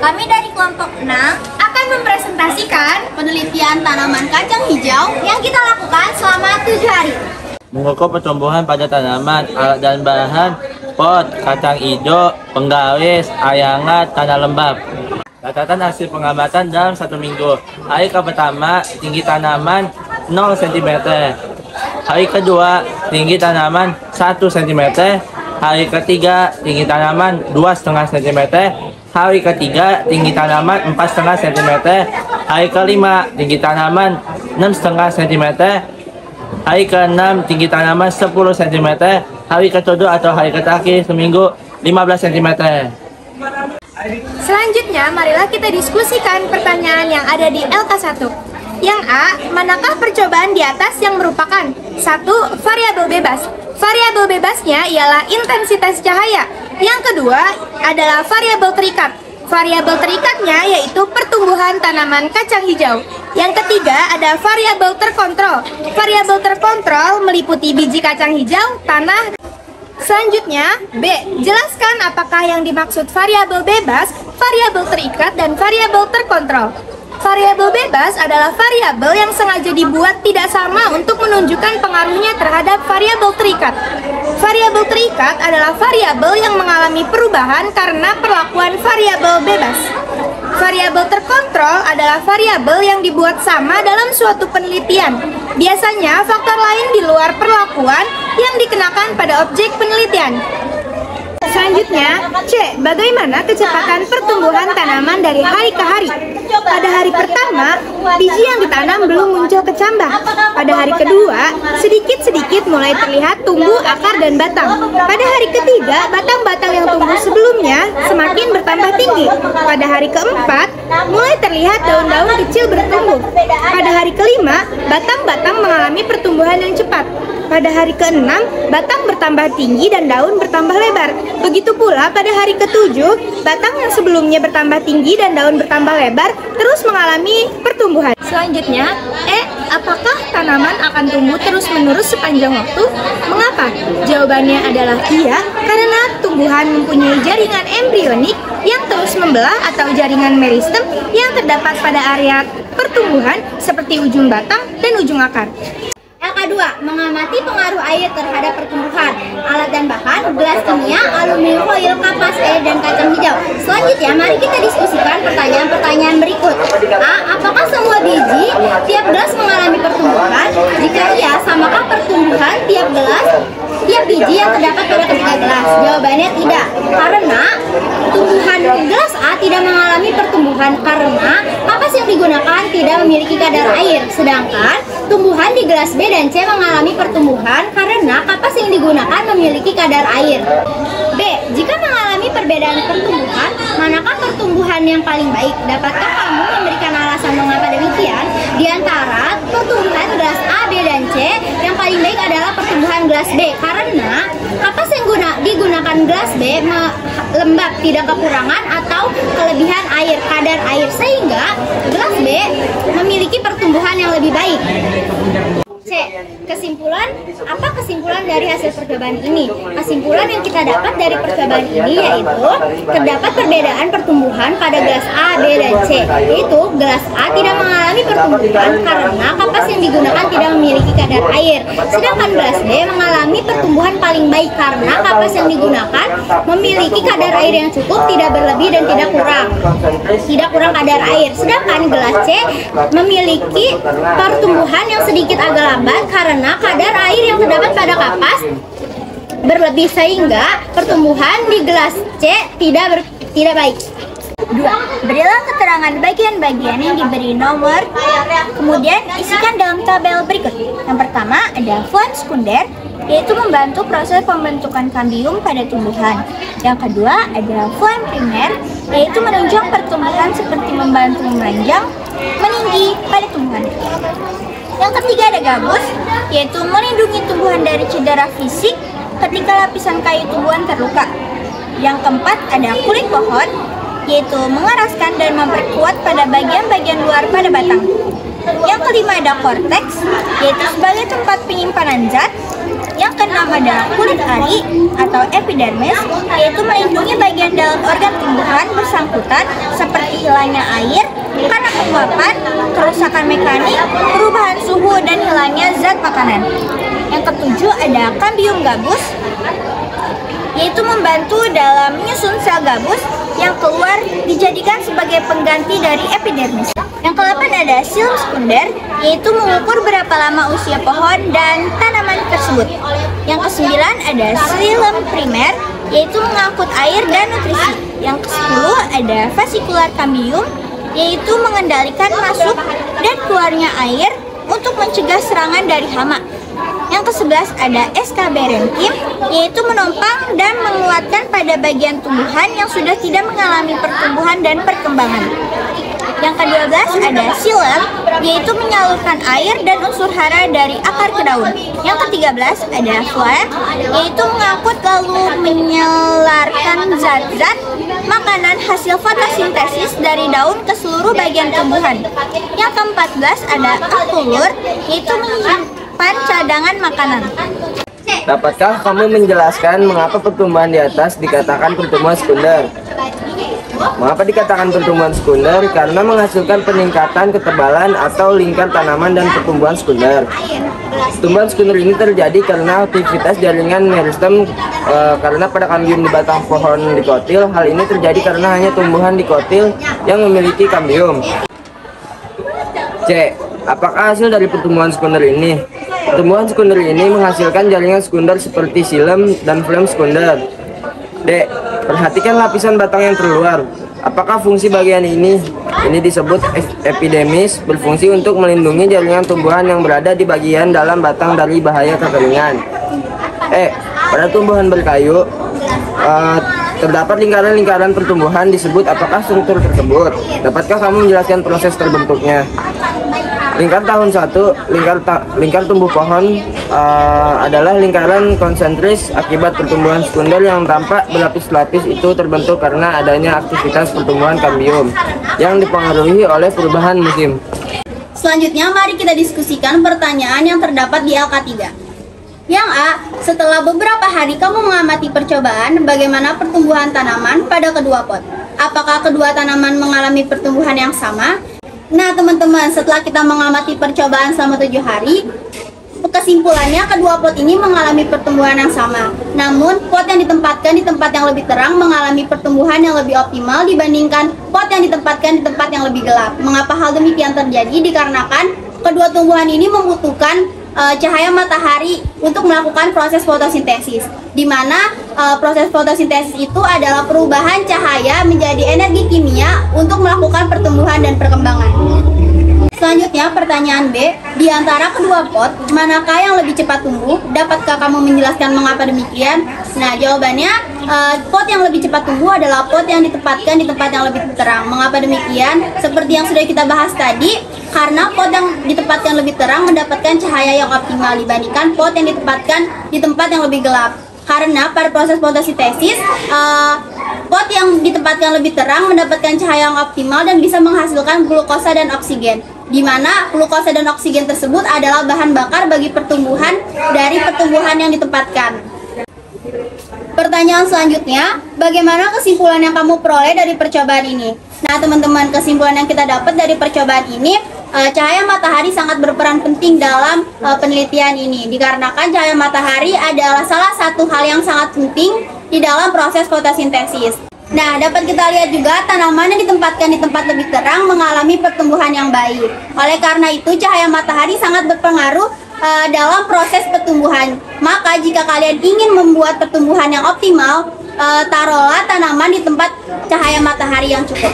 Kami dari kelompok 6 akan mempresentasikan penelitian tanaman kacang hijau yang kita lakukan selama 7 hari. Mengukur pertumbuhan pada tanaman, alat dan bahan, pot, kacang hijau, penggawis, air hangat, tanah lembab. Catatan hasil pengamatan dalam 1 minggu. Hari pertama, tinggi tanaman 0 cm. Hari kedua, tinggi tanaman 1 cm. Hari ketiga, tinggi tanaman 2,5 cm. Hari ketiga, tinggi tanaman 4,5 cm. Hari kelima, tinggi tanaman 6,5 cm. Hari ke-6, tinggi tanaman 10 cm. Hari ke-7 atau hari terakhir seminggu 15 cm. Selanjutnya, marilah kita diskusikan pertanyaan yang ada di LK1. Yang A, manakah percobaan di atas yang merupakan 1. Variabel bebas. Variabel bebasnya ialah intensitas cahaya. Yang kedua adalah variabel terikat. Variabel terikatnya yaitu pertumbuhan tanaman kacang hijau. Yang ketiga ada variabel terkontrol. Variabel terkontrol meliputi biji kacang hijau, tanah. Selanjutnya, B. Jelaskan apakah yang dimaksud variabel bebas, variabel terikat, dan variabel terkontrol. Variabel bebas adalah variabel yang sengaja dibuat tidak sama untuk menunjukkan pengaruhnya terhadap variabel terikat. Variabel terikat adalah variabel yang mengalami perubahan karena perlakuan variabel bebas. Variabel terkontrol adalah variabel yang dibuat sama dalam suatu penelitian. Biasanya faktor lain di luar perlakuan yang dikenakan pada objek penelitian. Selanjutnya, C. Bagaimana kecepatan pertumbuhan tanaman dari hari ke hari? Pada hari pertama, biji yang ditanam belum muncul kecambah. Pada hari kedua, sedikit-sedikit mulai terlihat tumbuh akar dan batang. Pada hari ketiga, batang-batang yang tumbuh sebelumnya semakin bertambah tinggi. Pada hari keempat, mulai terlihat daun-daun kecil bertumbuh. Pada hari kelima, batang-batang mengalami pertumbuhan yang cepat. Pada hari ke-6, batang bertambah tinggi dan daun bertambah lebar. Begitu pula pada hari ke-7, batang yang sebelumnya bertambah tinggi dan daun bertambah lebar terus mengalami pertumbuhan. Selanjutnya, E. Apakah tanaman akan tumbuh terus-menerus sepanjang waktu? Mengapa? Jawabannya adalah iya, karena tumbuhan mempunyai jaringan embrionik yang terus membelah atau jaringan meristem yang terdapat pada area pertumbuhan seperti ujung batang dan ujung akar. LK2, mengamati pengaruh air terhadap pertumbuhan. Alat dan bahan, gelas kimia, aluminium foil, kapas air, dan kacang hijau. Selanjutnya, mari kita diskusikan pertanyaan-pertanyaan berikut. A. Apakah semua biji tiap gelas mengalami pertumbuhan? Jika iya, samakah pertumbuhan tiap biji yang terdapat pada ketiga gelas? Jawabannya tidak, karena tumbuhan gelas A tidak mengalami pertumbuhan karena kapas yang digunakan tidak memiliki kadar air, sedangkan tumbuhan di gelas B dan C mengalami pertumbuhan karena kapas yang digunakan memiliki kadar air. B. Jika mengalami perbedaan pertumbuhan, manakah pertumbuhan yang paling baik? Dapatkah kamu memberikan alasan mengapa demikian? Di antara pertumbuhan gelas A, B, dan C, yang paling baik adalah pertumbuhan gelas B karena kapas yang digunakan gelas B lembab, tidak kekurangan atau kelebihan air, kadar air, sehingga gelas B memiliki pertumbuhan yang lebih baik. C. Kesimpulan. Apa kesimpulan dari hasil percobaan ini? Kesimpulan yang kita dapat dari percobaan ini yaitu terdapat perbedaan pertumbuhan pada gelas A, B, dan C. Yaitu gelas A tidak mengalami pertumbuhan karena kapas yang digunakan tidak memiliki kadar air. Sedangkan gelas B mengalami pertumbuhan paling baik karena kapas yang digunakan memiliki kadar air yang cukup, tidak berlebih dan tidak kurang kadar air. Sedangkan gelas C memiliki pertumbuhan yang sedikit agak lambat karena kadar air yang terdapat pada kapas berlebih sehingga pertumbuhan di gelas C tidak baik. 2. Berilah keterangan bagian-bagian yang diberi nomor, kemudian isikan dalam tabel berikut. Yang pertama ada fluem sekunder, yaitu membantu proses pembentukan kambium pada tumbuhan. Yang kedua ada fluem primer, yaitu menunjang pertumbuhan seperti membantu memanjang, meninggi pada tumbuhan. Yang ketiga ada gabus, yaitu melindungi tumbuhan dari cedera fisik ketika lapisan kayu tumbuhan terluka. Yang keempat ada kulit pohon, yaitu mengeraskan dan memperkuat pada bagian-bagian luar pada batang. Yang kelima ada korteks, yaitu sebagai tempat penyimpanan zat. Yang keenam adalah kulit ari atau epidermis, yaitu melindungi bagian dalam organ tumbuhan bersangkutan seperti hilangnya air karena penguapan, kerusakan mekanik, perubahan suhu, dan hilangnya zat makanan. Yang ketujuh ada kambium gabus, yaitu membantu dalam menyusun sel gabus yang keluar dijadikan sebagai pengganti dari epidermis. Yang ke-8 ada xilem sekunder, yaitu mengukur berapa lama usia pohon dan tanaman tersebut. Yang ke-9 ada xilem primer, yaitu mengangkut air dan nutrisi. Yang ke-10 ada fascikular kambium, yaitu mengendalikan masuk dan keluarnya air untuk mencegah serangan dari hama. Yang ke-11 ada escaberenchim, yaitu menopang dan menguatkan pada bagian tumbuhan yang sudah tidak mengalami pertumbuhan dan perkembangan. Yang ke-12 ada xylem, yaitu menyalurkan air dan unsur hara dari akar ke daun. Yang ke-13 ada phloem, yaitu mengangkut lalu menyelarkan zat-zat makanan hasil fotosintesis dari daun ke seluruh bagian tumbuhan. Yang ke-14 ada akulur, yaitu menyimpan cadangan makanan. Dapatkah kamu menjelaskan mengapa pertumbuhan di atas dikatakan pertumbuhan sekunder? Mengapa dikatakan pertumbuhan sekunder? Karena menghasilkan peningkatan ketebalan atau lingkar tanaman dan pertumbuhan sekunder. Pertumbuhan sekunder ini terjadi karena aktivitas jaringan meristem karena pada kambium di batang pohon dikotil. Hal ini terjadi karena hanya tumbuhan dikotil yang memiliki kambium. C. Apakah hasil dari pertumbuhan sekunder ini? Pertumbuhan sekunder ini menghasilkan jaringan sekunder seperti xilem dan phloem sekunder. D. Perhatikan lapisan batang yang terluar. Apakah fungsi bagian ini? Ini disebut epidermis, berfungsi untuk melindungi jaringan tumbuhan yang berada di bagian dalam batang dari bahaya kekeringan. E. Pada tumbuhan berkayu, terdapat lingkaran-lingkaran pertumbuhan disebut apakah struktur tersebut? Dapatkah kamu menjelaskan proses terbentuknya? Lingkar tahun 1, lingkar tumbuh pohon adalah lingkaran konsentris akibat pertumbuhan sekunder yang tampak berlapis-lapis. Itu terbentuk karena adanya aktivitas pertumbuhan kambium yang dipengaruhi oleh perubahan musim. Selanjutnya mari kita diskusikan pertanyaan yang terdapat di LK3. Yang A, setelah beberapa hari kamu mengamati percobaan bagaimana pertumbuhan tanaman pada kedua pot. Apakah kedua tanaman mengalami pertumbuhan yang sama? Nah teman-teman, setelah kita mengamati percobaan selama 7 hari, kesimpulannya kedua pot ini mengalami pertumbuhan yang sama. Namun pot yang ditempatkan di tempat yang lebih terang mengalami pertumbuhan yang lebih optimal dibandingkan pot yang ditempatkan di tempat yang lebih gelap. Mengapa hal demikian terjadi? Dikarenakan kedua tumbuhan ini membutuhkan cahaya matahari untuk melakukan proses fotosintesis, di mana proses fotosintesis itu adalah perubahan cahaya menjadi energi kimia untuk melakukan pertumbuhan dan perkembangan. Selanjutnya pertanyaan B, di antara kedua pot, manakah yang lebih cepat tumbuh? Dapatkah kamu menjelaskan mengapa demikian? Nah jawabannya, pot yang lebih cepat tumbuh adalah pot yang ditempatkan di tempat yang lebih terang. Mengapa demikian? Seperti yang sudah kita bahas tadi, karena pot yang ditempatkan lebih terang mendapatkan cahaya yang optimal dibandingkan pot yang ditempatkan di tempat yang lebih gelap. Karena pada proses fotosintesis, pot yang ditempatkan lebih terang mendapatkan cahaya yang optimal dan bisa menghasilkan glukosa dan oksigen, di mana glukosa dan oksigen tersebut adalah bahan bakar bagi pertumbuhan dari pertumbuhan yang ditempatkan. Pertanyaan selanjutnya, bagaimana kesimpulan yang kamu peroleh dari percobaan ini? Nah teman-teman, kesimpulan yang kita dapat dari percobaan ini, cahaya matahari sangat berperan penting dalam penelitian ini, dikarenakan cahaya matahari adalah salah satu hal yang sangat penting di dalam proses fotosintesis. Nah, dapat kita lihat juga tanaman yang ditempatkan di tempat lebih terang mengalami pertumbuhan yang baik. Oleh karena itu, cahaya matahari sangat berpengaruh dalam proses pertumbuhan. Maka jika kalian ingin membuat pertumbuhan yang optimal, taruhlah tanaman di tempat cahaya matahari yang cukup.